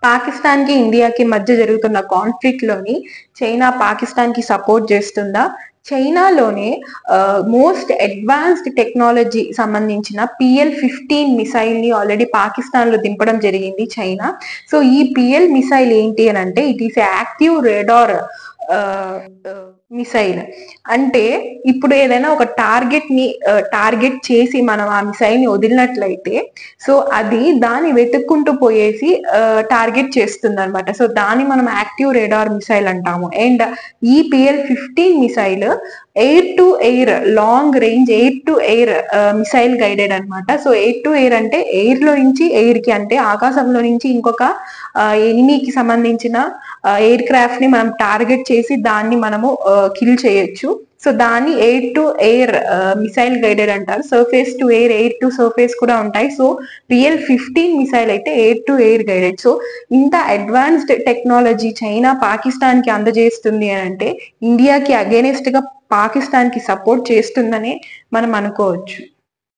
పాకిస్తాన్ కి ఇండియాకి మధ్య జరుగుతున్న కాన్ఫ్లిక్ట్ లోని చైనా పాకిస్తాన్ కి సపోర్ట్ చేస్తుందా? చైనాలోనే మోస్ట్ అడ్వాన్స్డ్ టెక్నాలజీ సంబంధించిన PL-15 మిసైల్ ని ఆల్రెడీ పాకిస్తాన్ లో దింపడం జరిగింది చైనా. సో ఈ PL మిసైల్ ఏంటి అని అంటే it is active radar missile. అంటే ఇప్పుడు ఏదైనా ఒక టార్గెట్ ని టార్గెట్ చేసి మనం ఆ మిసైల్ ని వదిలినట్లయితే సో అది దాన్ని వెతుక్కుంటూ పోయేసి టార్గెట్ చేస్తుంది అనమాట. సో దాన్ని మనం యాక్టివ్ రేడార్ మిసైల్ అంటాము. అండ్ ఈ PL-15 missile air to air long range air to air missile guided అనమాట. సో ఎయిర్ టు ఎయిర్ అంటే ఎయిర్ లో నుంచి ఎయిర్ కి, అంటే ఆకాశంలో నుంచి ఇంకొక ఎనిమీకి సంబంధించిన ఎయిర్ క్రాఫ్ట్ ని మనం టార్గెట్ చేసి దాన్ని మనము కిల్ చేయొచ్చు. సో దాన్ని air to air missile guided అంటారు. Surface to air, air to surface కూడా ఉంటాయి. సో PL-15 మిసైల్ అయితే air to air guided. So ఇంత అడ్వాన్స్డ్ టెక్నాలజీ చైనా పాకిస్తాన్ కి అందజేస్తుంది అని అంటే ఇండియాకి అగేనెస్ట్ గా పాకిస్తాన్ కి సపోర్ట్ చేస్తుందనే మనం అనుకోవచ్చు.